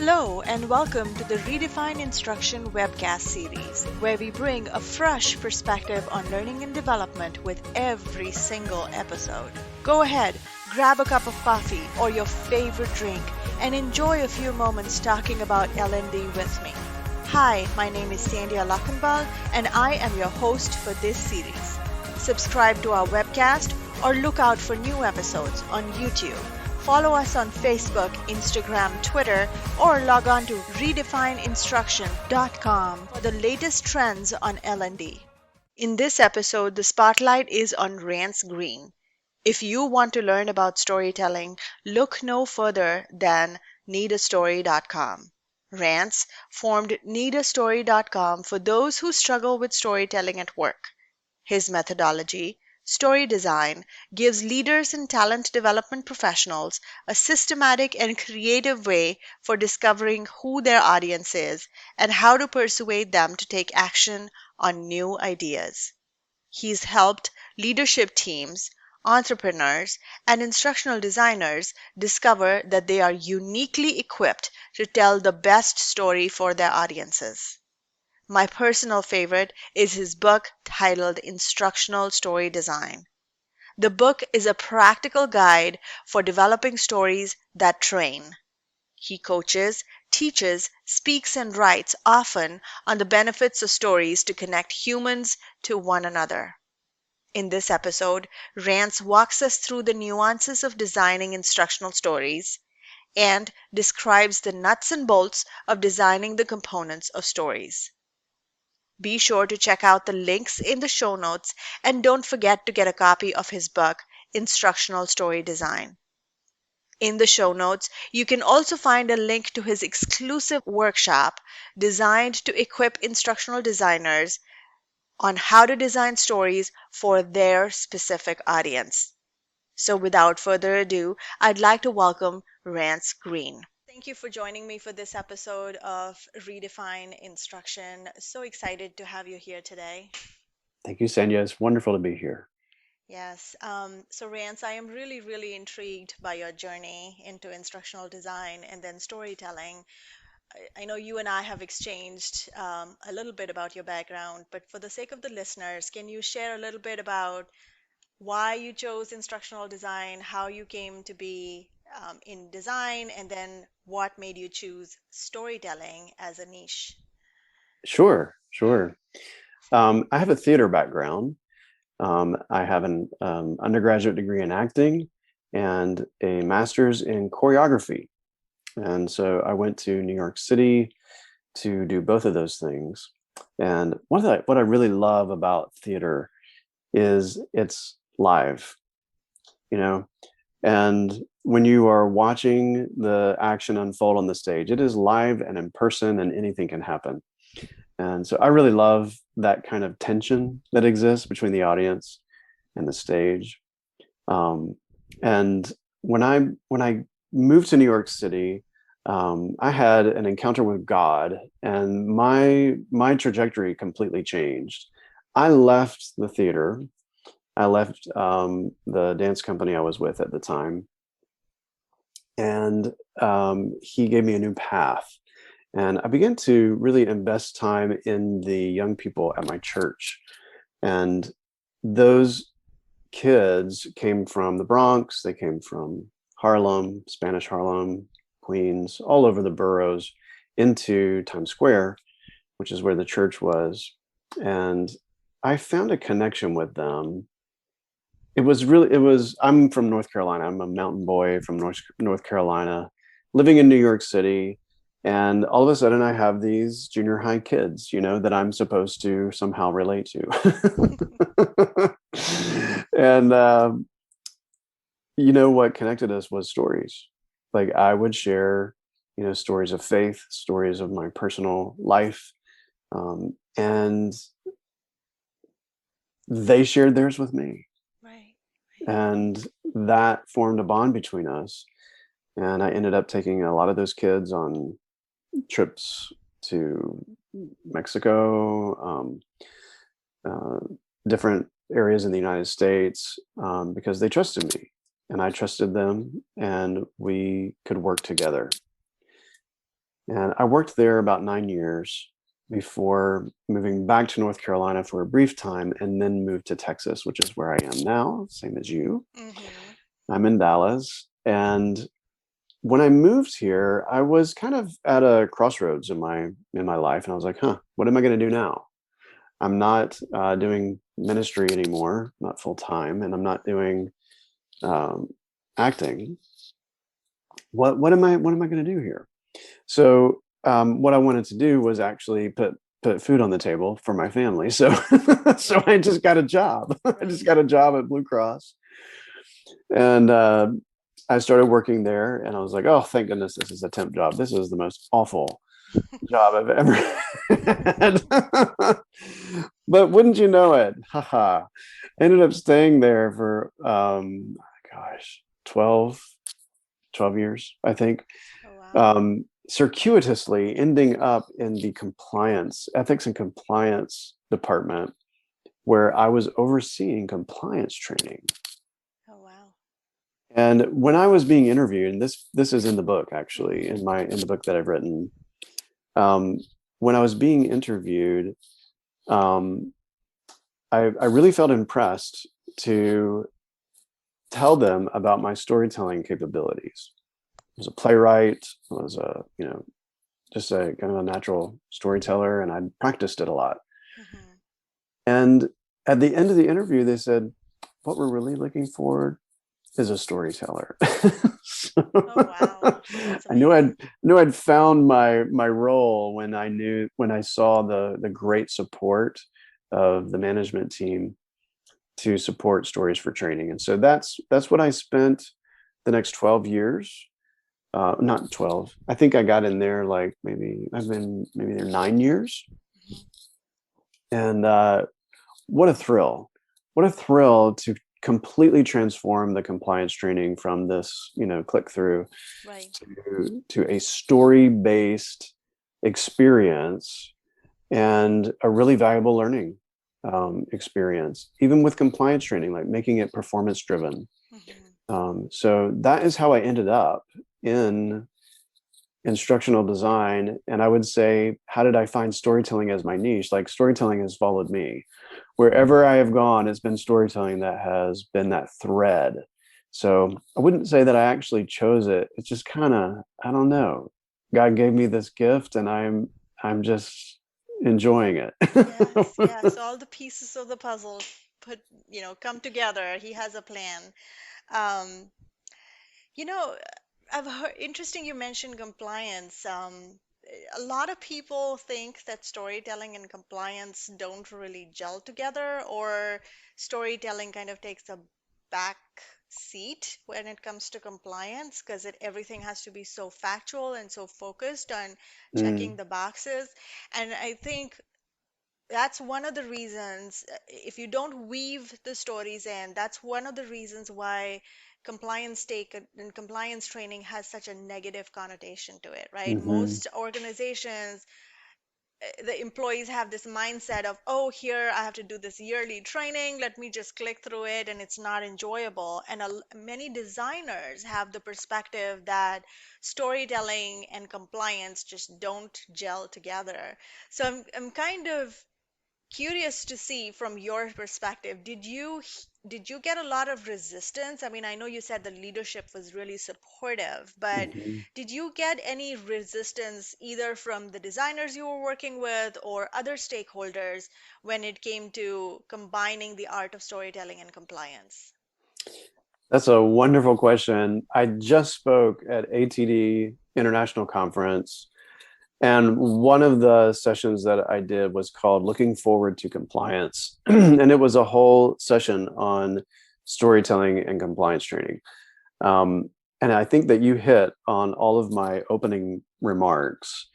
Hello, and welcome to the Redefine Instruction webcast series, where we bring a fresh perspective on learning and development with every single episode. Go ahead, grab a cup of coffee or your favorite drink, and enjoy a few moments talking about LND with me. Hi, my name is Sandhya Lakhanbal, and I am your host for this series. Subscribe to our webcast or look out for new episodes on YouTube. Follow us on Facebook, Instagram, Twitter, or log on to redefineinstruction.com for the latest trends on L&D. In this episode, the spotlight is on Rance Greene. If you want to learn about storytelling, look no further than needastory.com. Rance formed needastory.com for those who struggle with storytelling at work. His methodology, Story Design, gives leaders and talent development professionals a systematic and creative way for discovering who their audience is and how to persuade them to take action on new ideas. He's helped leadership teams, entrepreneurs, and instructional designers discover that they are uniquely equipped to tell the best story for their audiences. My personal favorite is his book titled Instructional Story Design. The book is a practical guide for developing stories that train. He coaches, teaches, speaks, and writes often on the benefits of stories to connect humans to one another. In this episode, Rance walks us through the nuances of designing instructional stories and describes the nuts and bolts of designing the components of stories. Be sure to check out the links in the show notes and don't forget to get a copy of his book, Instructional Story Design. In the show notes, you can also find a link to his exclusive workshop designed to equip instructional designers on how to design stories for their specific audience. So without further ado, I'd like to welcome Rance Greene. Thank you for joining me for this episode of Redefine Instruction. So excited to have you here today. Thank you, Sandhya. It's wonderful to be here. Yes. So Rance, I am really, really intrigued by your journey into instructional design and then storytelling. I know you and I have exchanged a little bit about your background, but for the sake of the listeners, can you share a little bit about why you chose instructional design, how you came to be in design, and then what made you choose storytelling as a niche? Sure. I have a theater background. I have an undergraduate degree in acting and a master's in choreography. And so I went to New York City to do both of those things. And what I really love about theater is it's live, you know, and when you are watching the action unfold on the stage, it is live and in person, and anything can happen. And so I really love that kind of tension that exists between the audience and the stage. Um, and when I moved to New York City, I had an encounter with God, and my trajectory completely changed. I left the theater. I left the dance company I was with at the time, and he gave me a new path. And I began to really invest time in the young people at my church. And those kids came from the Bronx, they came from Harlem, Spanish Harlem, Queens, all over the boroughs into Times Square, which is where the church was. And I found a connection with them. I'm from North Carolina. I'm a mountain boy from North Carolina, living in New York City. And all of a sudden I have these junior high kids, that I'm supposed to somehow relate to. And what connected us was stories. Like I would share, stories of faith, stories of my personal life. And they shared theirs with me. Right. And that formed a bond between us. And I ended up taking a lot of those kids on trips to Mexico, different areas in the United States, because they trusted me and I trusted them, and we could work together. And I worked there about 9 years before moving back to North Carolina for a brief time and then moved to Texas, which is where I am now, same as you. Mm-hmm. I'm in Dallas. And when I moved here, I was kind of at a crossroads in my life. And I was like, what am I going to do now? I'm not doing ministry anymore, not full time, and I'm not doing um, acting. What am I going to do here? So what I wanted to do was actually put food on the table for my family. So so Right, I just got a job. I just right. got a job at Blue Cross, and I started working there. And I was like, oh, thank goodness this is a temp job. This is the most awful job I've ever had. But wouldn't you know it? Haha. I ended up staying there for gosh, 12 years, I think. Oh, wow. Circuitously ending up in the ethics and compliance department, where I was overseeing compliance training. Oh, wow. And when I was being interviewed, and this is in the book actually, Mm-hmm. in the book that I've written, um, when I was being interviewed, um, I really felt impressed to tell them about my storytelling capabilities. I was a playwright, I was a, just a kind of a natural storyteller, and I'd practiced it a lot. Mm-hmm. And at the end of the interview, they said, what we're really looking for is a storyteller. So Oh, wow. That's I amazing. knew I'd found my role when I saw the great support of the management team to support stories for training. And so that's what I spent the next 12 years. Not 12. I think I got in there like I've been maybe there 9 years. Mm-hmm. And what a thrill. What a thrill to completely transform the compliance training from this, click through Right. to a story based experience and a really valuable learning experience, even with compliance training, like making it performance driven. Mm-hmm. So that is how I ended up in instructional design. And I would say, how did I find storytelling as my niche? Like storytelling has followed me. Wherever I have gone, it's been storytelling that has been that thread. So I wouldn't say that I actually chose it. It's just kind of, I don't know. God gave me this gift and I'm just enjoying it. Yes, yes. All the pieces of the puzzle put, come together. He has a plan. Um, You know, I've heard, interesting you mentioned compliance. A lot of people think that storytelling and compliance don't really gel together, or storytelling kind of takes a back seat when it comes to compliance because everything has to be so factual and so focused on checking Mm, the boxes. And I think that's one of the reasons, if you don't weave the stories in, that's one of the reasons why compliance take and compliance training has such a negative connotation to it, right? mhm, Most organizations, the employees have this mindset of, oh, here I have to do this yearly training, let me just click through it, and it's not enjoyable. And many designers have the perspective that storytelling and compliance just don't gel together. So I'm kind of curious to see from your perspective, did you get a lot of resistance? I mean, I know you said the leadership was really supportive, but mhm. did you get any resistance either from the designers you were working with or other stakeholders when it came to combining the art of storytelling and compliance? That's a wonderful question. I just spoke at ATD International Conference, and one of the sessions that I did was called Looking Forward to Compliance. And it was a whole session on storytelling and compliance training. Um, and I think that you hit on all of my opening remarks.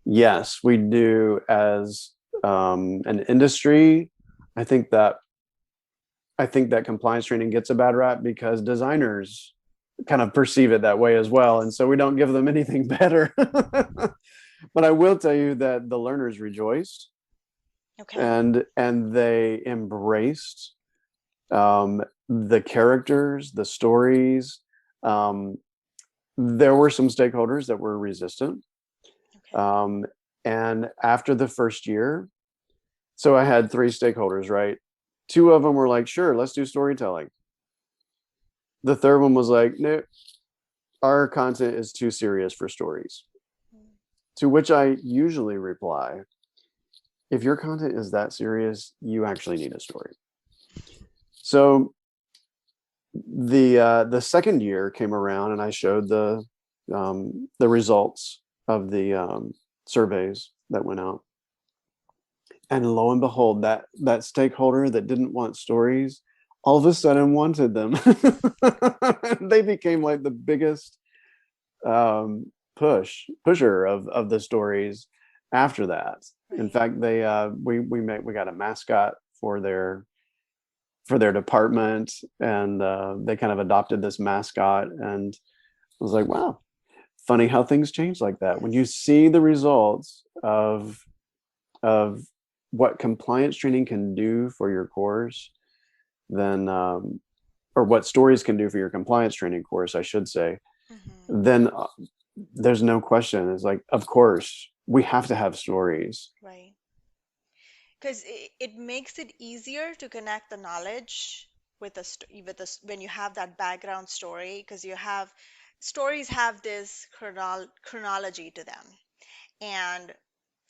Yes, we do as an industry. I think that I think that compliance training gets a bad rap because designers kind of perceive it that way as well. And Yes. so we don't give them anything better. But I will tell you that the learners rejoiced Okay. and they embraced the characters, the stories. Um, there were some stakeholders that were resistant, Um, and after the first year, so I had three stakeholders, right? Two of them were like, sure, let's do storytelling. The third one was like, no, our content is too serious for stories. To which I usually reply, if your content is that serious, you actually need a story. So the second year came around, and I showed the results of the surveys that went out, and lo and behold, that stakeholder that didn't want stories all of a sudden wanted them. They became like the biggest pusher of the stories after that. In Right. fact, we got a mascot for their department, and they kind of adopted this mascot, and I was like, wow, funny how things change like that when you Yes. see the results of what compliance training can do for your course. Then or what stories can do for your compliance training course, I should say. Hmm. Then there's no question. It's like, of course we have to have stories. Right. Because it makes it easier to connect the knowledge with when you have that background story, because you have stories have this chronology to them, and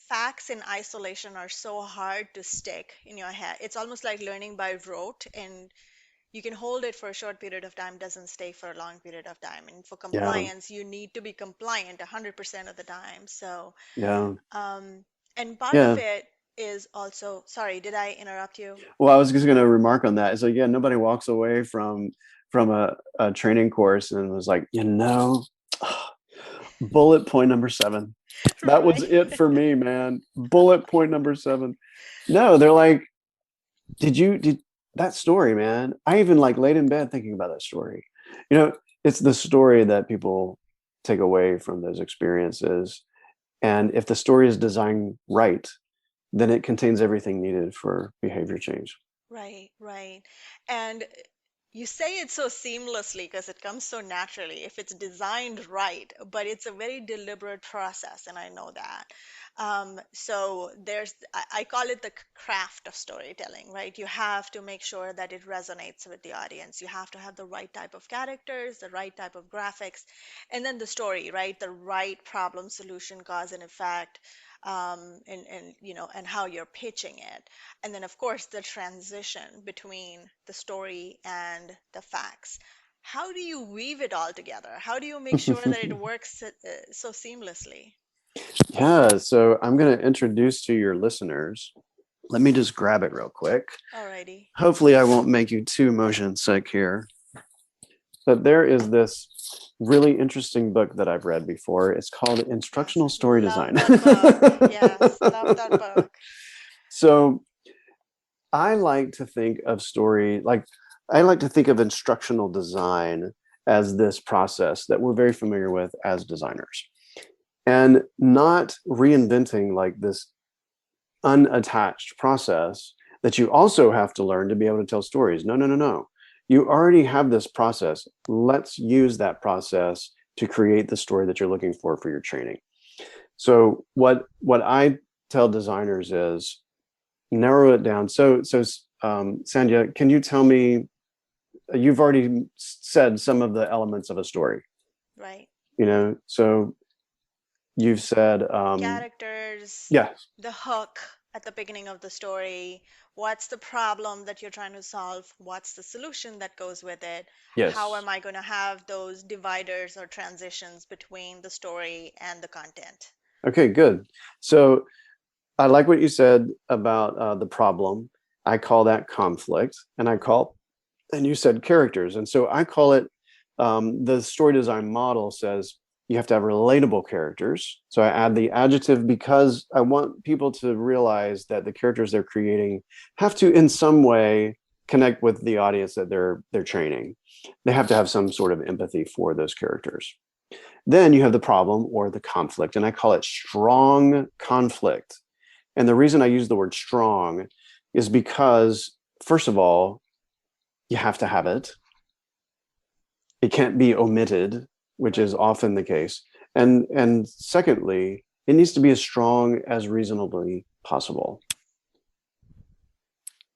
facts in isolation are so hard to stick in your head. It's almost like learning by rote, and you can hold it for a short period of time, doesn't stay for a long period of time. And for Yeah, compliance, you need to be compliant 100% of the time. So yeah, um, and part of yeah. it is also, sorry, did I interrupt you? Well, I was just going to remark on that. It's like, yeah, nobody walks away from a training course and was like, bullet point number 7. That was Right. it for me, man. Bullet point number 7. No, they're like, did that story, man? I even like laid in bed thinking about that story. You know, it's the story that people take away from those experiences. And if the story is designed right, then it contains everything needed for behavior change. Right, right. And you say it so seamlessly because it comes so naturally if it's designed right, but it's a very deliberate process, and I know that. So I call it the craft of storytelling, right? You have to make sure that it resonates with the audience. You have to have the right type of characters, the right type of graphics, and then the story, right? The right problem, solution, cause, and effect, and and how you're pitching it. And then, of course, the transition between the story and the facts. How do you weave it all together? How do you make sure that it works so seamlessly? Yeah, so I'm going to introduce to your listeners. Let me just grab it real quick. Alrighty. Hopefully, I won't make you too motion sick here. But there is this really interesting book that I've read before. It's called Yes. Instructional Story Love Design. that book. Yes. Love that book. So I like to think of story like I like to think of instructional design as this process that we're very familiar with as designers, and not reinventing like this unattached process that you also have to learn to be able to tell stories. No, no, no, no. You already have this process. Let's use that process to create the story that you're looking for your training. So what I tell designers is narrow it down. Sandhya, can you tell me? You've already said some of the elements of a story. Right. So you've said, Characters, yeah, the hook at the beginning of the story. What's the problem that you're trying to solve? What's the solution that goes with it? How yes. am I going to have those dividers or transitions between the story and the content? Okay, good. So I like what you said about the problem. I call that conflict, and you said characters, and so I call it the story design model says you have to have relatable characters. So I add the adjective because I want people to realize that the characters they're creating have to, in some way, connect with the audience that they're training. They have to have some sort of empathy for those characters. Then you have the problem or the conflict, and I call it strong conflict. And the reason I use the word strong is because, first of all, you have to have it. It can't be omitted, which is Right. often the case. And secondly, it needs to be as strong as reasonably possible,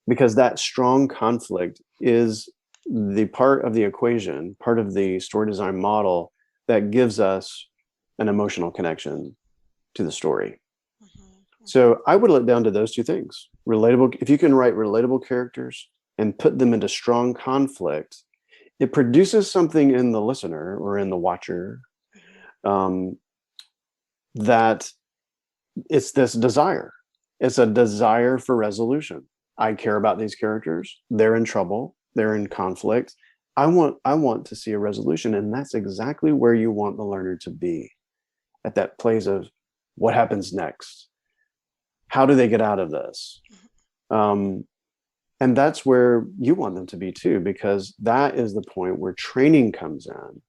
because that strong conflict is the part of the equation, part of the story design model that gives us an emotional connection to the story. So I whittle it down to those two things. Relatable, if you can write relatable characters and put them into strong conflict, it produces something in the listener or in the watcher, that it's this desire. It's a desire for resolution. I care about these characters. They're in trouble. They're in conflict. I want to see a resolution. And that's exactly where you want the learner to be, at that place of what happens next. How do they get out of this? And that's where you want them to be too, because that is the point where training comes in.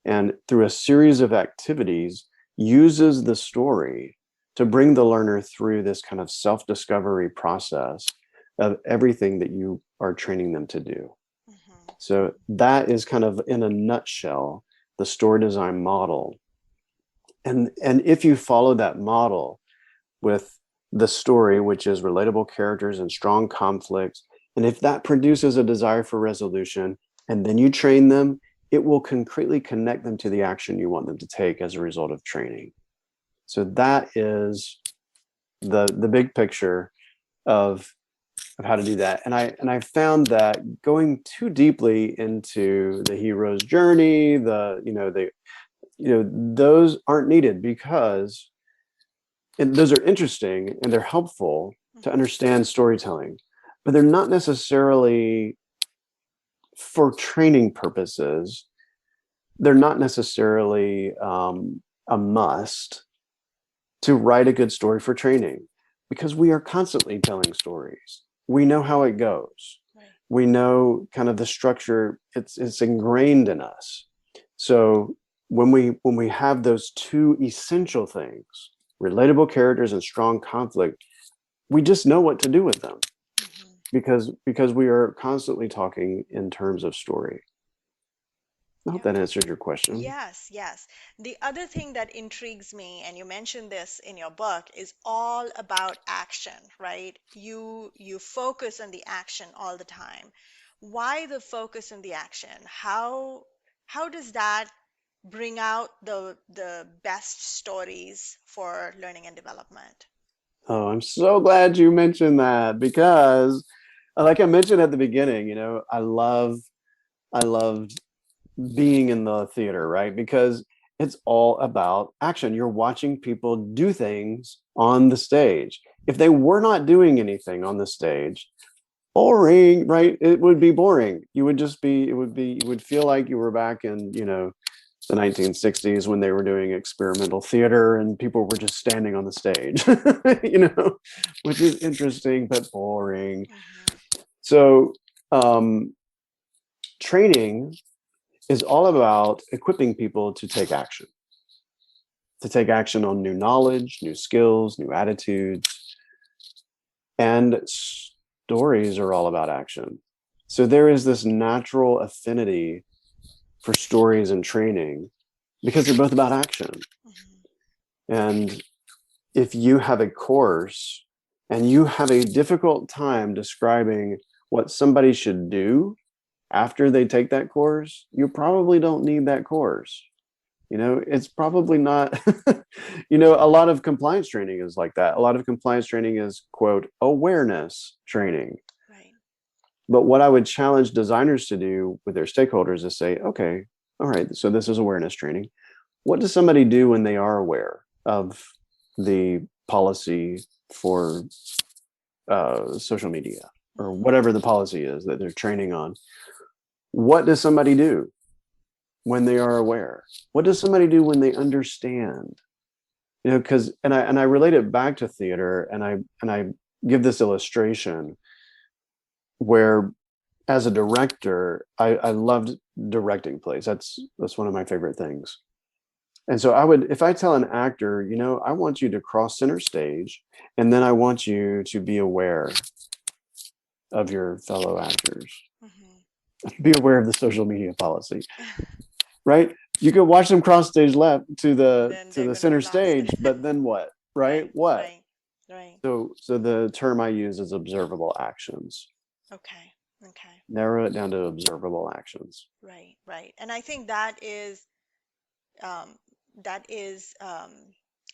And through a series of activities, uses the story to bring the learner through this kind of self-discovery process of everything that you are training them to do. So that is kind of, in a nutshell, the story design model. And if you follow that model with the story, which is relatable characters and strong conflicts, and if that produces a desire for resolution, and then you train them, it will concretely connect them to the action you want them to take as a result of training. So that is the big picture of how to do that. And I found that going too deeply into the hero's journey, those aren't needed, because those are interesting and they're helpful to understand storytelling, but they're not necessarily, for training purposes, they're not necessarily a must to write a good story for training, because we are constantly telling stories. We know how it goes. Right. We know kind of the structure. It's ingrained in us. So when we have those two essential things, relatable characters and strong conflict, we just know what to do with them, because we are constantly talking in terms of story. I hope that answered your question. Yes, yes. The other thing that intrigues me, and you mentioned this in your book, is all about action, right? You focus on the action all the time. Why the focus on the action? How does that bring out the best stories for learning and development? Oh, I'm so glad you mentioned that, because like I mentioned at the beginning, I loved being in the theater, right? Because it's all about action. You're watching people do things on the stage. If they were not doing anything on the stage, boring, right? It would be boring. You would feel like you were back in, the 1960s, when they were doing experimental theater and people were just standing on the stage, which is interesting but boring. So, training is all about equipping people to take action on new knowledge, new skills, new attitudes. And stories are all about action. So there is this natural affinity for stories and training, because they're both about action. And if you have a course and you have a difficult time describing what somebody should do after they take that course, you probably don't need that course. It's probably not, a lot of compliance training is like that. A lot of compliance training is, quote, awareness training. Right. But what I would challenge designers to do with their stakeholders is say, okay, all right, so this is awareness training. What does somebody do when they are aware of the policy for social media, or whatever the policy is that they're training on? What does somebody do when they are aware? What does somebody do when they understand? Because I relate it back to theater, and I give this illustration where, as a director, I loved directing plays. That's one of my favorite things. And so if I tell an actor, I want you to cross center stage, and then I want you to be aware of your fellow actors. Be aware of the social media policy, right? You could watch them cross stage left to and the then to they're the gonna be center lost. stage, but then what? Right? Right, What? right, right. So the term I use is observable actions. Okay, okay. Narrow it down to observable actions. Right, right. And I think um, that is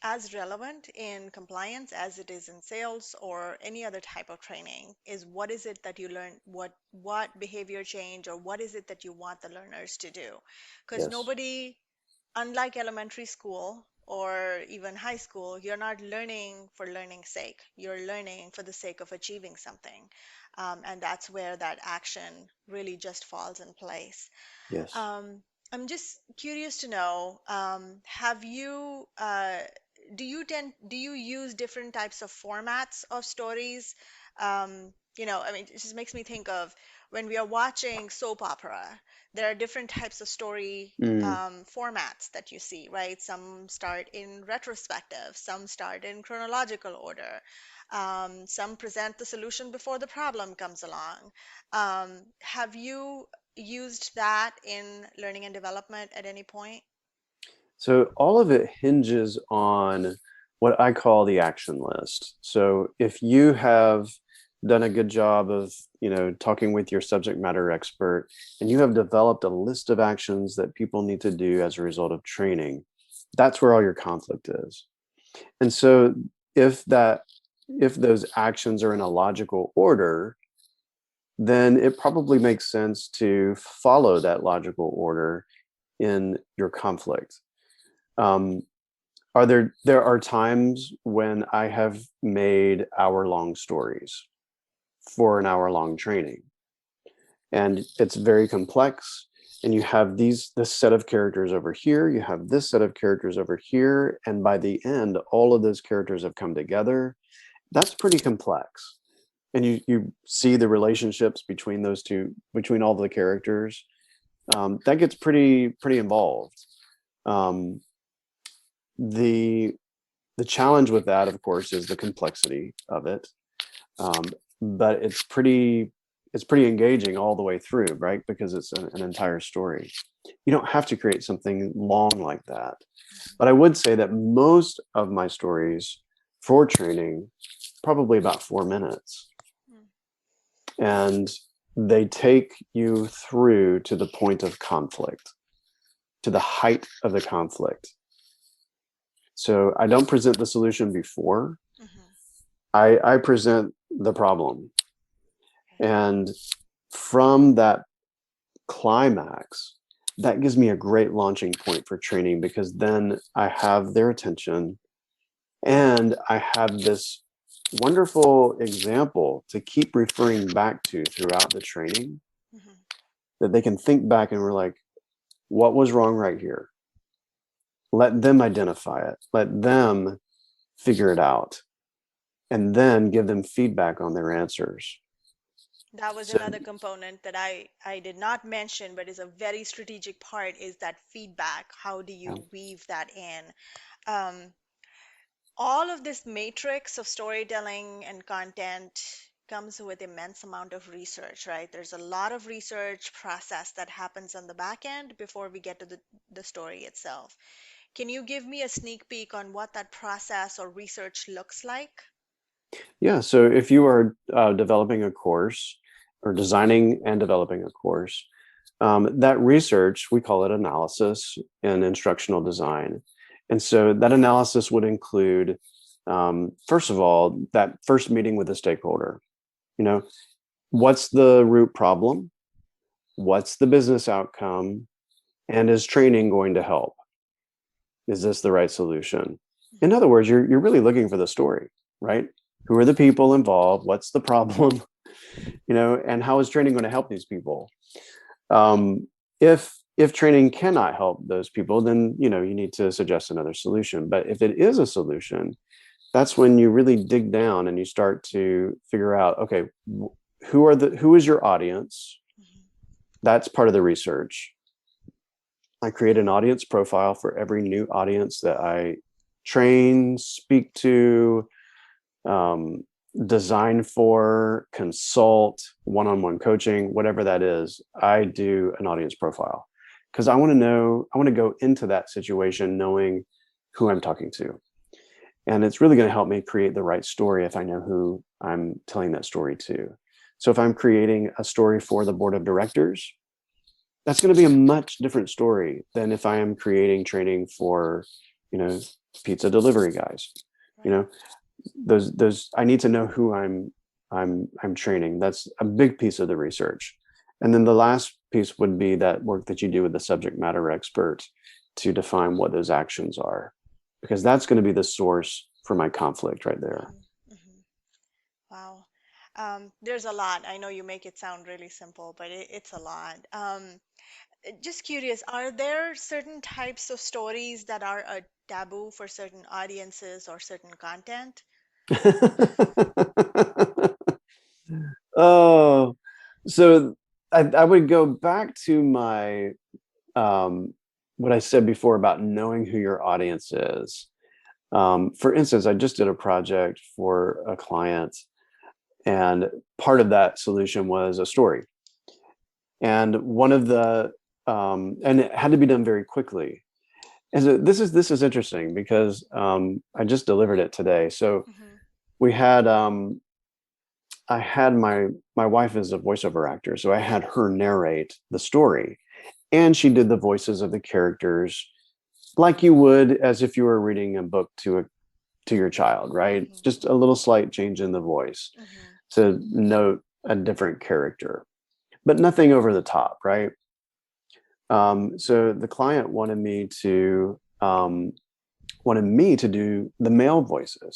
as relevant in compliance as it is in sales or any other type of training. Is what is it that you learn? What behavior change or what is it that you want the learners to do? Because Yes. nobody, unlike elementary school or even high school, you're not learning for learning's sake. You're learning for the sake of achieving something. And that's where that action really just falls in place. Yes. Um, I'm just curious to know, have you, do you use different types of formats of stories? I mean, it just makes me think of when we are watching soap opera, there are different types of story Mm. formats that you see, right? Some start in retrospective, some start in chronological order, some present the solution before the problem comes along. Have you used that in learning and development at any point? So all of it hinges on what I call the action list. So if you have done a good job of, talking with your subject matter expert and you have developed a list of actions that people need to do as a result of training, that's where all your conflict is. And so if that if those actions are in a logical order, then it probably makes sense to follow that logical order in your conflict. Um, there are times when I have made hour-long stories for an hour-long training, and it's very complex. And you have this set of characters over here, you have this set of characters over here, and by the end, all of those characters have come together. That's pretty complex. And you see the relationships between those two, between all the characters. That gets pretty involved. Um, the the challenge with that, of course, is the complexity of it. Um, but it's pretty engaging all the way through, right? Because it's an entire story. You don't have to create something long like that. But I would say that most of my stories for training, probably about 4 minutes. Mm. And they take you through to the point of conflict, to the height of the conflict. So I don't present the solution before. Mhm. I present the problem. And from that climax, that gives me a great launching point for training, because then I have their attention and I have this wonderful example to keep referring back to throughout the training, Mhm. that they can think back and we're like, what was wrong right here? Let them identify it. Let them figure it out, and then give them feedback on their answers. That was So another component that I did not mention, but is a very strategic part is that feedback. How do yeah, you weave that in? Um, all of this matrix of storytelling and content comes with immense amount of research, right? There's a lot of research process that happens on the back end before we get to the story itself. Can you give me a sneak peek on what that process or research looks like? yeah. So if you are developing a course or designing and developing a course, that research, we call it analysis in instructional design. And so that analysis would include, first of all, that first meeting with the stakeholder. You know, what's the root problem? What's the business outcome? And is training going to help? Is this the right solution? In other words, you're really looking for the story, right? Who are the people involved? What's the problem? And how is training going to help these people? If training cannot help those people, then you need to suggest another solution. But if it is a solution, that's when you really dig down and you start to figure out, okay, who is your audience? Mhm. That's part of the research. I create an audience profile for every new audience that I train, speak to, um, design for, consult, one-on-one coaching, whatever that is. I do an audience profile, because I want to go into that situation knowing who I'm talking to. And it's really going to help me create the right story if I know who I'm telling that story to. So if I'm creating a story for the board of directors, that's going to be a much different story than if I am creating training for, pizza delivery guys. You Right. know, those I need to know who I'm training. That's a big piece of the research. And then the last piece would be that work that you do with the subject matter expert to define what those actions are, because that's going to be the source for my conflict right there. Mm-hmm. Wow. There's a lot. I know you make it sound really simple, but it's a lot. Just curious, are there certain types of stories that are a taboo for certain audiences or certain content? Oh, so I would go back to my what I said before about knowing who your audience is. For instance, I just did a project for a client, and part of that solution was a story. And one of the and it had to be done very quickly. And so this is interesting because I just delivered it today. So Mm-hmm. we had I had my wife is a voiceover actor, so I had her narrate the story, and she did the voices of the characters like you would as if you were reading a book to your child, right? Mm-hmm. Just a little slight change in the voice Mm-hmm. to note a different character, but nothing over the top, right? So the client wanted me to do the male voices,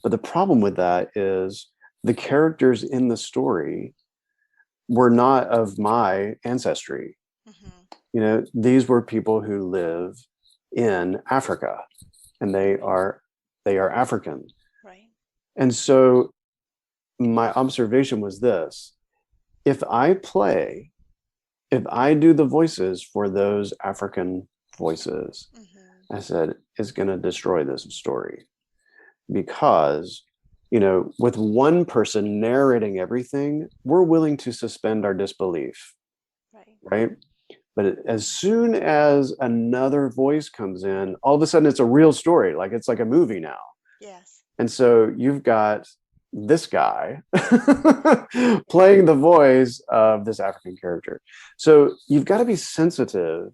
but the problem with that is the characters in the story were not of my ancestry. Mm-hmm. These were people who live in Africa, and they are African. Right. And so my observation was this: if I do the voices for those African voices, Mm-hmm. I said, it's going to destroy this story, because with one person narrating everything, we're willing to suspend our disbelief, Right. right? But as soon as another voice comes in, all of a sudden it's a real story, like it's like a movie now. Yes. And so you've got this guy playing the voice of this African character. So you've got to be sensitive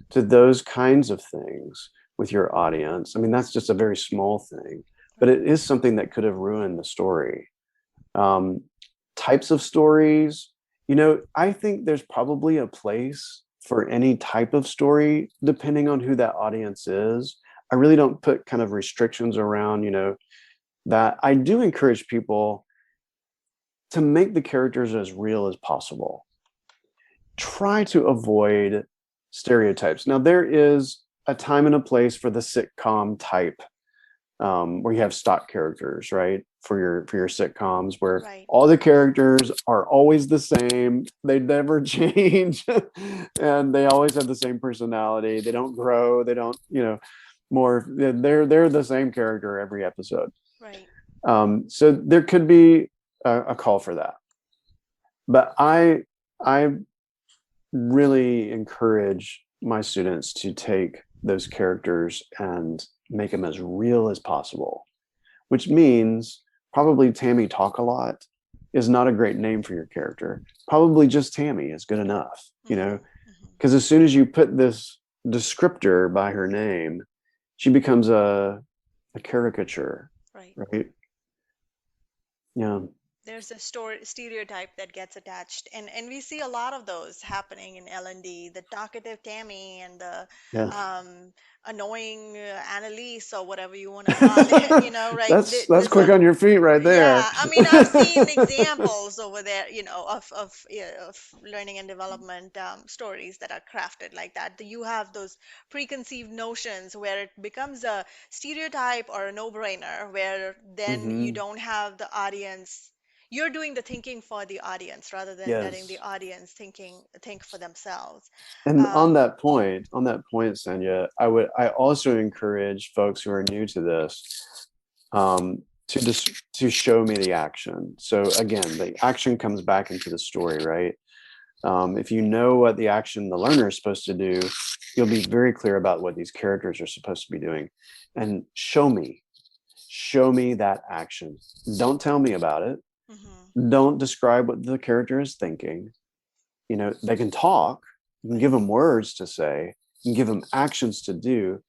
to those kinds of things with your audience. I mean, that's just a very small thing, but Right. it is something that could have ruined the story. Um, Types of stories, I think there's probably a place for any type of story, depending on who that audience is. I really don't put kind of restrictions around, that. I do encourage people to make the characters as real as possible. Try to avoid stereotypes. Now, there is a time and a place for the sitcom type, where you have stock characters, right? For your sitcoms, where Right. all the characters are always the same. They never change, and they always have the same personality. They don't grow. They don't, more. They're the same character every episode. Right. So there could be a call for that, but I really encourage my students to take those characters and make them as real as possible, which means probably Tammy Talk a Lot is not a great name for your character. Probably just Tammy is good enough, Mm-hmm. Mm-hmm. because as soon as you put this descriptor by her name, she becomes a caricature, Right. right? Yeah. There's a story stereotype that gets attached, and we see a lot of those happening in L&D, the talkative Tammy and the Yeah. um, annoying Annalise or whatever you want to call it, right? That's There's quick a on your feet right there. Yeah, I mean, I've seen examples over there, of learning and development stories that are crafted like that. You have those preconceived notions where it becomes a stereotype or a no-brainer, where then you Hmm. don't have the audience. You're doing the thinking for the audience rather than letting the Yes. audience think for themselves. And Um, on that point, Senya, I also encourage folks who are new to this, to show me the action. So again, the action comes back into the story, right? If you know what the action the learner is supposed to do, you'll be very clear about what these characters are supposed to be doing. And show me that action. Don't tell me about it. Mm-hmm. Don't describe what the character is thinking. They can talk. You can give Right. them words to say. You can give them actions to do.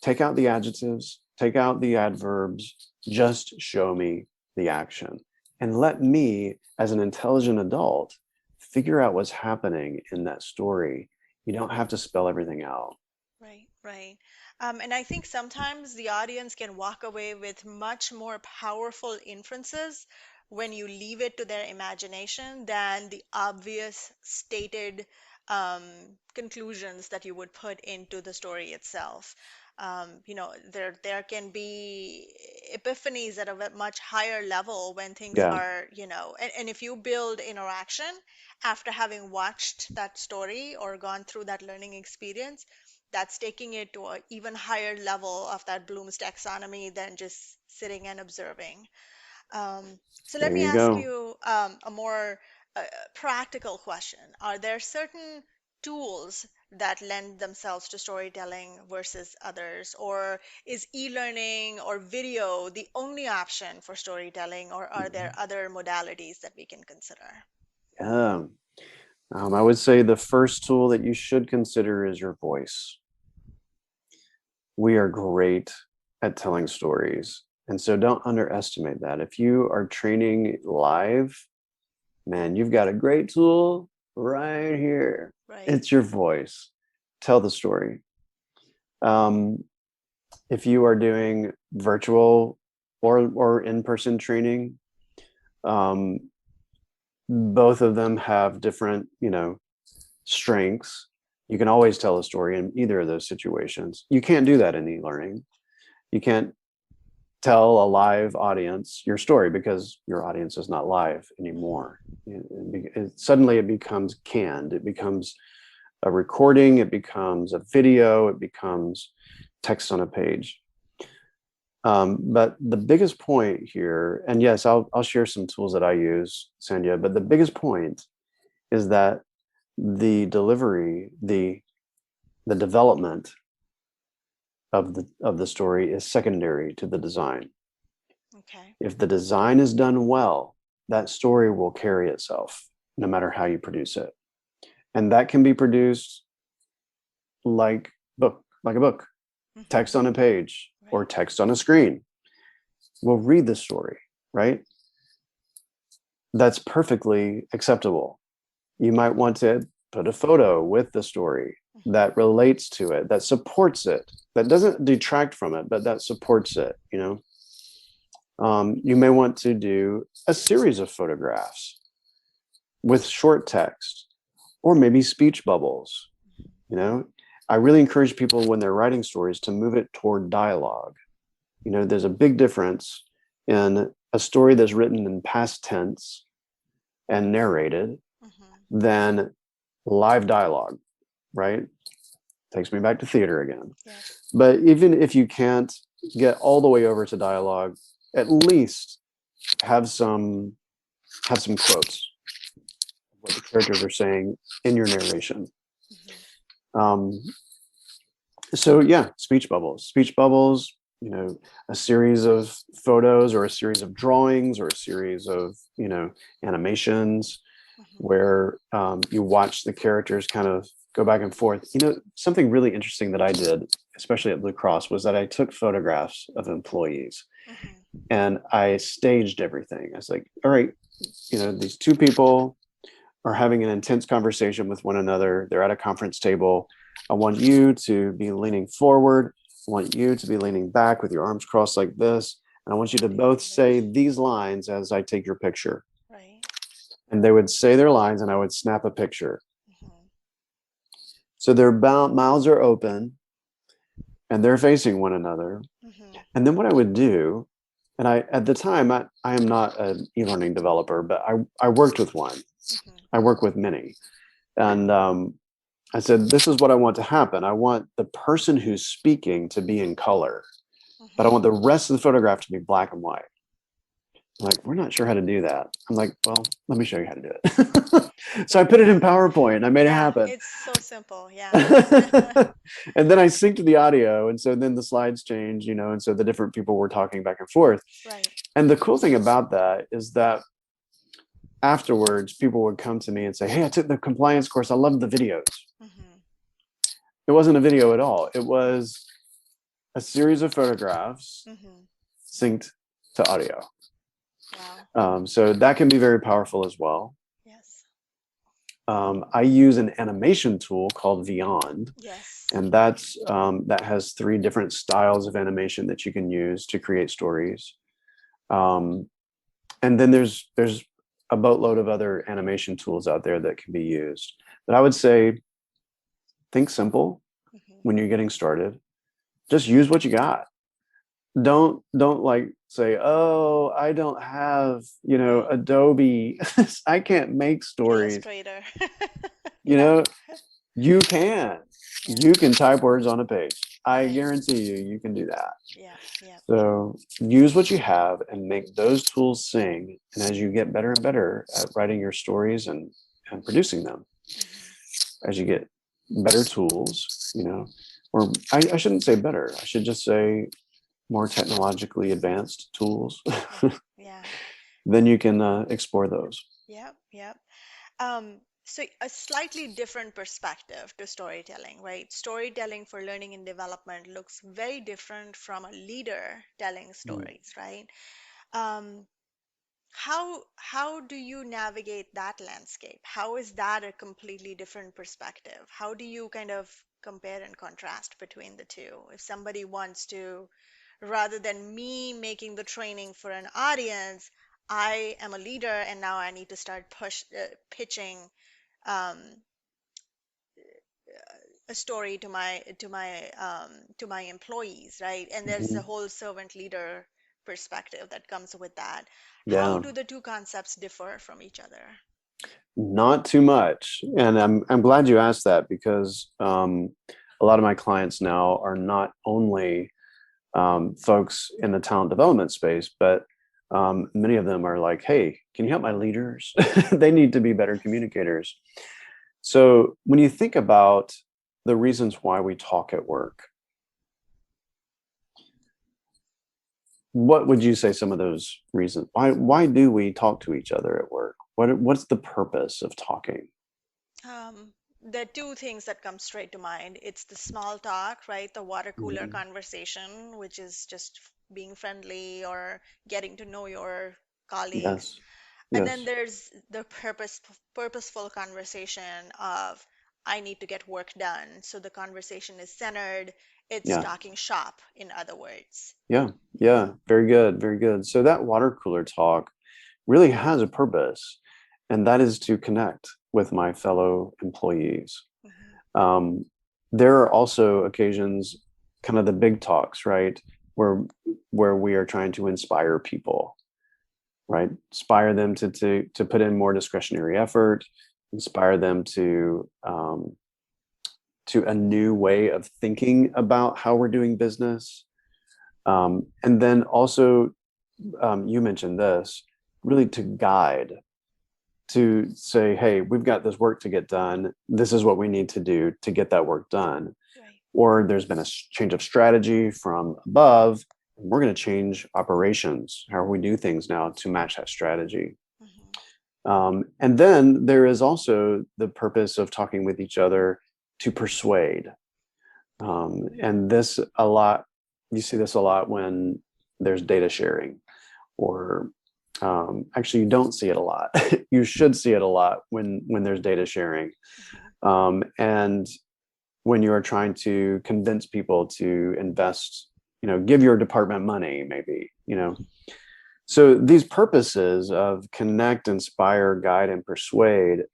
Take out the adjectives, take out the adverbs. Just show me the action. And let me, as an intelligent adult, figure out what's happening in that story. You don't have to spell everything out. Right, right. And I think sometimes the audience can walk away with much more powerful inferences when you leave it to their imagination than the obvious stated um, conclusions that you would put into the story itself. There can be epiphanies at a much higher level when things Yeah, are, and if you build interaction after having watched that story or gone through that learning experience, that's taking it to an even higher level of that Bloom's taxonomy than just sitting and observing. So let there me you ask go. you a more practical question. Are there certain tools that lend themselves to storytelling versus others? Or is e-learning or video the only option for storytelling, or are there other modalities that we can consider? Yeah. I would say the first tool that you should consider is your voice. We are great at telling stories. And so don't underestimate that. If you are training live, man, you've got a great tool right here. Right. It's your voice. Tell the story. Um, if you are doing virtual or in-person training, um, both of them have different, strengths. You can always tell a story in either of those situations. You can't do that in e-learning. You can't tell a live audience your story because your audience is not live anymore. Suddenly it becomes canned. It becomes a recording. It becomes a video. It becomes text on a page. But the biggest point here, and yes, I'll share some tools that I use, Sandhya, but the biggest point is that the delivery, the development of the story is secondary to the design. Okay. If the design is done well, that story will carry itself no matter how you produce it. And that can be produced like a book, Hmm. text on a page or Right. text on a screen. We'll read the story, right? That's perfectly acceptable. You might want to put a photo with the story Hmm. that relates to it, that supports it, that doesn't detract from it, but that supports it, you may want to do a series of photographs with short text or maybe speech bubbles. You know, I really encourage people when they're writing stories to move it toward dialogue. There's a big difference in a story that's written in past tense and narrated Hmm. than live dialogue, right? Takes me back to theater again. Yep. But even if you can't get all the way over to dialogue, at least have some quotes of what the characters are saying in your narration. Hmm. Um, so yeah, speech bubbles, a series of photos or a series of drawings or a series of, animations Hmm. where you watch the characters kind of go back and forth. Something really interesting that I did, especially at Blue Cross, was that I took photographs of employees Hmm. and I staged everything. I was like, all right, these two people are having an intense conversation with one another. They're at a conference table. I want you to be leaning forward. I want you to be leaning back with your arms crossed like this. And I want you to Body both say language. these lines as I take your picture. Right. And they would say their lines and I would snap a picture. Hmm. So their mouths are open and they're facing one another. Hmm. And then what I would do, and at the time, I am not an e-learning developer, but I worked with one. Hmm. I work with many. And I said, this is what I want to happen. I want the person who's speaking to be in color, but I Hmm. want the rest of the photograph to be black and white. Like, we're not sure how to do that. I'm like, well, let me show you how to do it. So I put it in PowerPoint. I made it Yeah, happen. it's so simple. Yeah. And then I synced the audio. And so then the slides change, and so the different people were talking back and forth. Right. And the cool thing about that is that afterwards, people would come to me and say, hey, I took the compliance course. I love the videos. Hmm. It wasn't a video at all. It was a series of photographs Hmm. synced to audio. Wow. So that can be very powerful as well. Yes. I use an animation tool called Beyond, Yes. and that has 3 different styles of animation that you can use to create stories. Um, and then there's a boatload of other animation tools out there that can be used. But I would say think simple Hmm. when you're getting started. Just use what you got. Don't like say, oh, I don't have, Right. Adobe. I can't make stories. Illustrator. You Yeah. know, you can. Yeah. You can type words on a page. I Right. guarantee you can do that. Yeah. Yeah. So use what you have and make those tools sing. And as you get better and better at writing your stories and producing them, Hmm. as you get better tools, or I shouldn't say better, I should just say more technologically advanced tools, Yeah. Yeah. then you can explore those. Yep. Yep. So a slightly different perspective to storytelling, right? Storytelling for learning and development looks very different from a leader telling Mm. stories, right? Um, how do you navigate that landscape? How is that a completely different perspective? How do you kind of compare and contrast between the two? If somebody wants to, rather than me making the training for an audience, I am a leader and now I need to start pitching um, a story to my employees, right? And there's a Mhm. whole servant leader perspective that comes with that. How Yeah. do the two concepts differ from each other? Not too much. And I'm glad you asked that because a lot of my clients now are not only folks in the talent development space, but many of them are like, hey, can you help my leaders? They need to be better Yes. communicators. So when you think about the reasons why we talk at work, what would you say some of those reasons? Why do we talk to each other at work? What's the purpose of talking? There are two things that come straight to mind. It's the small talk, right? The water cooler Mhm. conversation, which is just being friendly or getting to know your colleagues. Yes. And then Yes. there's the purposeful conversation of I need to get work done. So the conversation is centered. It's Yeah. talking shop, in other words. Yeah. Yeah. Yeah. Very good. Very good. So that water cooler talk really has a purpose, and that is to connect with my fellow employees. Hmm. Um, there are also occasions, kind of the big talks, right, where we are trying to inspire people, right? Inspire them to put in more discretionary effort, inspire them to a new way of thinking about how we're doing business, and then also you mentioned this, really to guide, to say, hey, we've got this work to get done. This is what we need to do to get that work done. Right. Or there's been a change of strategy from above. We're going to change operations, how we do things now to match that strategy. Hmm. And then there is also the purpose of talking with each other to persuade. Right. And this a lot, you see this a lot when there's data sharing, or actually you don't see it a lot. You should see it a lot when there's data sharing, Hmm. and when you are trying to convince people to invest, give your department money, maybe, so these purposes of connect, inspire, guide, and persuade,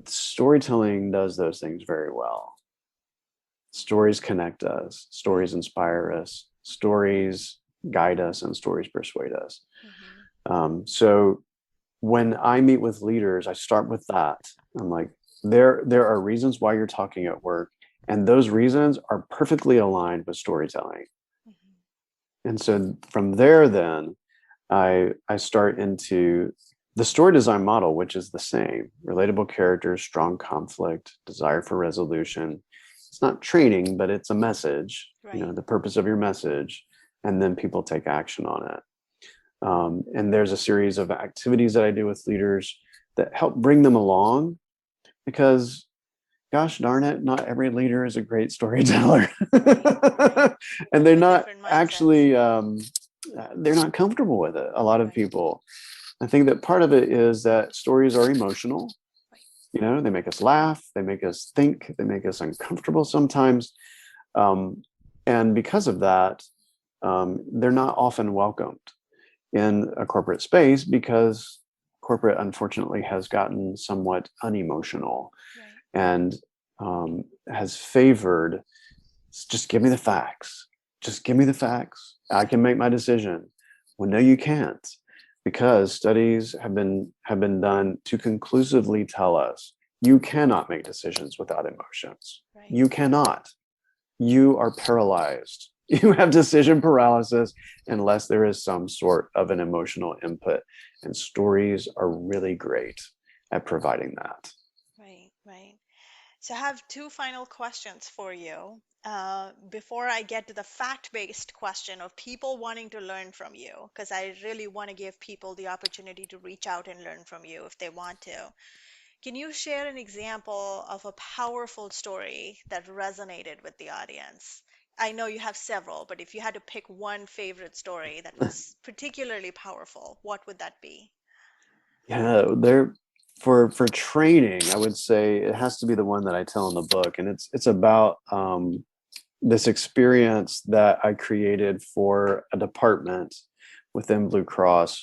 storytelling does those things very well. Stories connect us, Right. stories inspire us, stories guide us, and stories persuade us. Hmm. So when I meet with leaders, I start with that. I'm like, there are reasons why you're talking at work, and those reasons are perfectly aligned with storytelling. Hmm. And so from there, then I start into the story design model, which is the same: relatable characters, strong conflict, desire for resolution. It's not training, but it's a message, Right. the purpose of your message, and then people take action on it. And there's a series of activities that I do with leaders that help bring them along, because gosh darn it, not every leader is a great storyteller. Right. And they're With not different mindsets. actually, they're not comfortable with it. A lot of Right. people. I think that part of it is that stories are emotional. Right. They make us laugh, they make us think, they make us uncomfortable sometimes. And because of that, they're not often welcomed in a corporate space, because corporate, unfortunately, has gotten somewhat unemotional Right. and has favored, just give me the facts. Just give me the facts. I can make my decision. Well, no, you can't, because studies have been done to conclusively tell us you cannot make decisions without emotions. Right. You cannot. You are paralyzed. You have decision paralysis unless there is some sort of an emotional input. And stories are really great at providing that. Right. Right. So I have two final questions for you. Before I get to the fact-based question of people wanting to learn from you, because I really want to give people the opportunity to reach out and learn from you if they want to. Can you share an example of a powerful story that resonated with the audience? I know you have several, but if you had to pick one favorite story that was particularly powerful, what would that be? Yeah, there for training, I would say it has to be the one that I tell in the book, and it's about this experience that I created for a department within Blue Cross,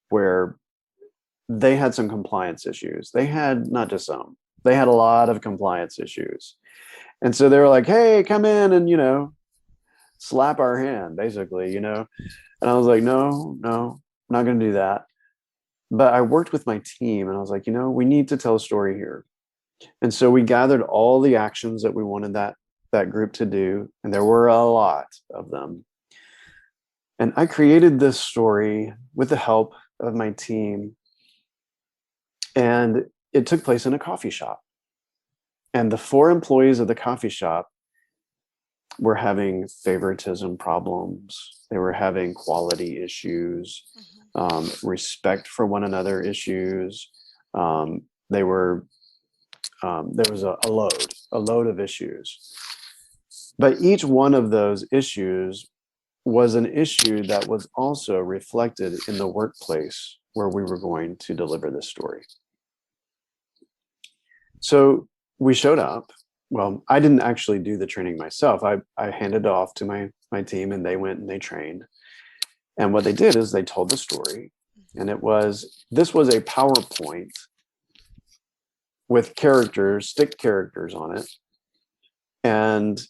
where they had some compliance issues. They had not just some; they had a lot of compliance issues, and so they were like, "Hey, come in and slap our hand, basically." And I was like, "No, no, I'm not going to do that." But I worked with my team, and I was like, we need to tell a story here. And so we gathered all the actions that we wanted that group to do, and there were a lot of them. And I created this story with the help of my team, and it took place in a coffee shop. And the four employees of the coffee shop were having favoritism problems. They were having quality issues, Hmm. respect for one another issues. They were There was a load of issues. But each one of those issues was an issue that was also reflected in the workplace where we were going to deliver this story. So we showed up. Well, I didn't actually do the training myself. I handed it off to my team, and they went and they trained. And what they did is they told the story. And this was a PowerPoint with stick characters on it, and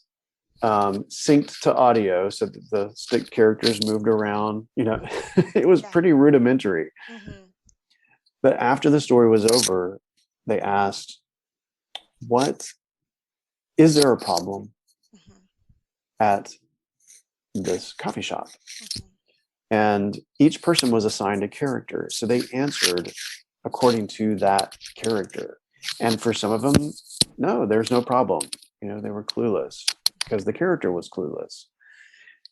synced to audio so that the stick characters moved around. It was Yeah. pretty rudimentary. Hmm. But after the story was over, they asked, "What is there a problem Hmm. at this coffee shop?" Hmm. And each person was assigned a character. So they answered according to that character. And for some of them, no, there's no problem. They were clueless because the character was clueless.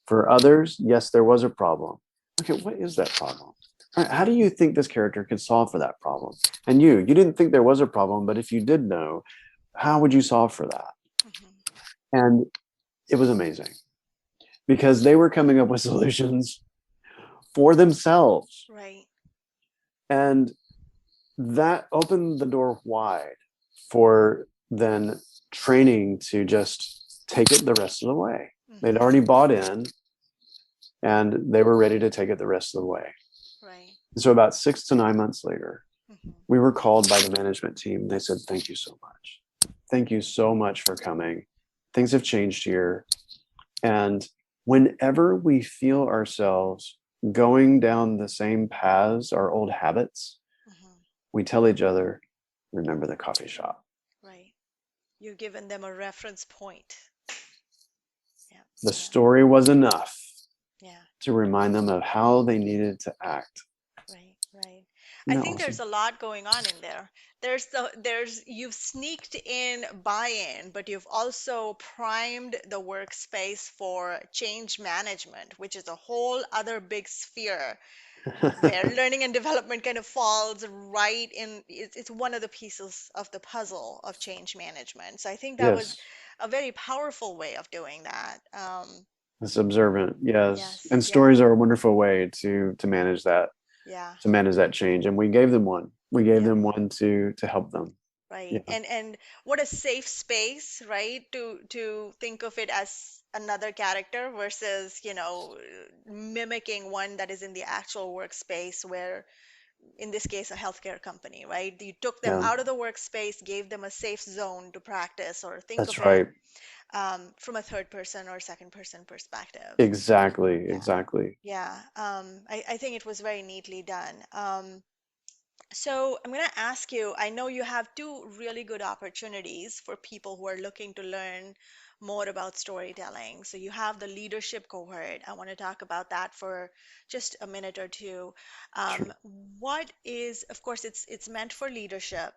For others, yes, there was a problem. Okay, what is that problem? All right, how do you think this character could solve for that problem? And you didn't think there was a problem, but if you did know, how would you solve for that? Hmm. And it was amazing because they were coming up with solutions for themselves. Right. And that opened the door wide for then training to just take it the rest of the way. They'd Hmm. already bought in, and they were ready to take it the rest of the way. Right. So about 6 to 9 months later, Hmm. we were called by the management team. They said, "Thank you so much. Thank you so much for coming. Things have changed here." And whenever we feel ourselves going down the same paths, our old habits, Hmm. we tell each other, "Remember the coffee shop." Right. You've given them a reference point. Yeah. The Yeah. story was enough. Yeah. to remind them of how they needed to act. Right, right. I Isn't that think there's awesome? a lot going on in there. There's you've sneaked in buy-in, but you've also primed the workspace for change management, which is a whole other big sphere where learning and development kind of falls right in. It's one of the pieces of the puzzle of change management. So I think that was Yes. a very powerful way of doing that. It's observant. Yes. Yes, And yeah, stories are a wonderful way to manage that, yeah, to manage that change. And we gave them one. We gave yeah. them one to help them. Right. Yeah. And what a safe space, right? To think of it as another character versus, mimicking one that is in the actual workspace where, in this case, a healthcare company, right? You took them Yeah. out of the workspace, gave them a safe zone to practice, or think of That's it right. from a third person or second person perspective. Exactly. Yeah. Exactly. Yeah. I think it was very neatly done. So I'm going to ask you, I know you have two really good opportunities for people who are looking to learn more about storytelling. So you have the leadership cohort. I want to talk about that for just a minute or two. Sure. Um, what is, of course, it's meant for leadership,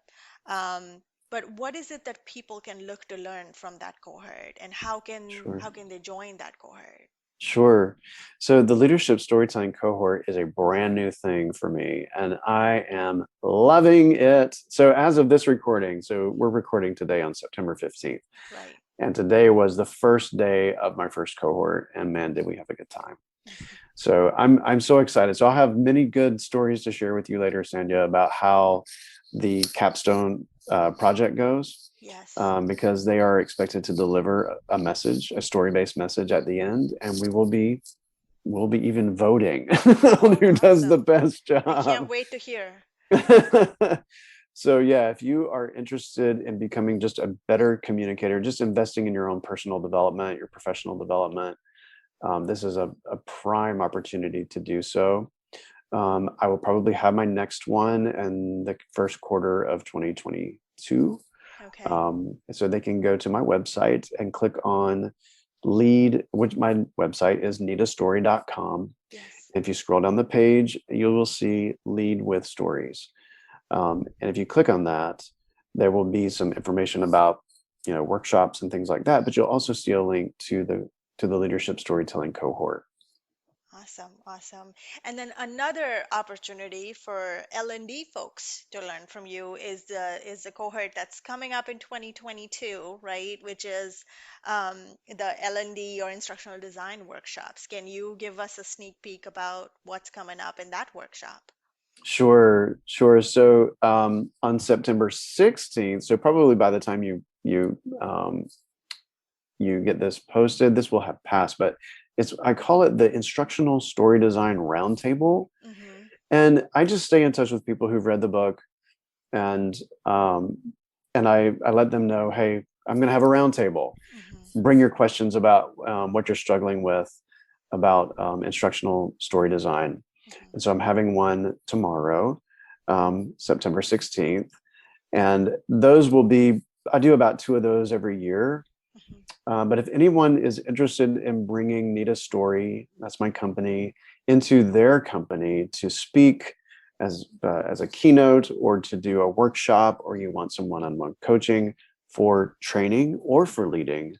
but what is it that people can look to learn from that cohort, and Sure. how can they join that cohort? Sure. So the leadership storytelling cohort is a brand new thing for me, and I am loving it. So as of this recording, so we're recording today on September 15th, Right. and today was the first day of my first cohort, and man, did we have a good time. So I'm so excited. So I'll have many good stories to share with you later, Sandhya, about how the capstone project goes, Yes. because they are expected to deliver a message, a story-based message at the end, and we'll be even voting on Oh, who does the awesome. best I can't job. wait to hear. So yeah, if you are interested in becoming just a better communicator, just investing in your own personal development, your professional development, this is a prime opportunity to do so. I will probably have my next one in the first quarter of 2022. Okay. So they can go to my website and click on lead, which my website is neetastory.com. Yes. If you scroll down the page, you will see lead with stories. And if you click on that, there will be some information about, workshops and things like that, but you'll also see a link to the leadership storytelling cohort. Awesome. Awesome. And then another opportunity for L&D folks to learn from you is the cohort that's coming up in 2022, right? Which is the L&D or instructional design workshops. Can you give us a sneak peek about what's coming up in that workshop? Sure, sure. So on September 16th, so probably by the time you get this posted, this will have passed, but I call it the Instructional Story Design Roundtable. Mm-hmm. And I just stay in touch with people who've read the book, and um, I let them know, hey, I'm going to have a roundtable. Mm-hmm. Bring your questions about what you're struggling with about instructional story design. Mm-hmm. And so I'm having one tomorrow, September 16th. And those will be, I do about two of those every year. Mm-hmm. But if anyone is interested in bringing Nita Story, that's my company, into their company to speak as a keynote or to do a workshop, or you want some one-on-one coaching for training or for leading,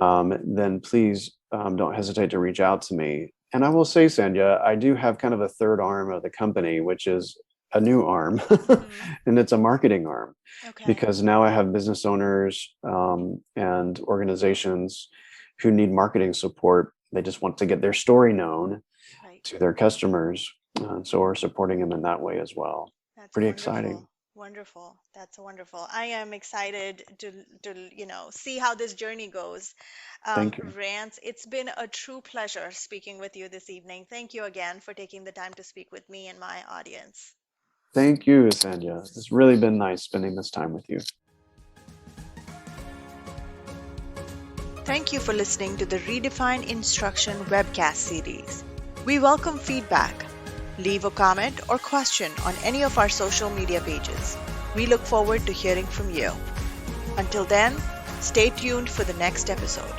Mm-hmm. then please don't hesitate to reach out to me. And I will say, Sandhya, I do have kind of a third arm of the company, which is a new arm, Mm-hmm. and it's a marketing arm, Okay. because now I have business owners and organizations who need marketing support. They just want to get their story known Right. to their customers. So we're supporting them in that way as well. That's Pretty exciting. wonderful. Wonderful. That's wonderful. I am excited to see how this journey goes. Thank you. Rance, it's been a true pleasure speaking with you this evening. Thank you again for taking the time to speak with me and my audience. Thank you, Sandhya. It's really been nice spending this time with you. Thank you for listening to the Redefine Instruction webcast series. We welcome feedback. Leave a comment or question on any of our social media pages. We look forward to hearing from you. Until then, stay tuned for the next episode.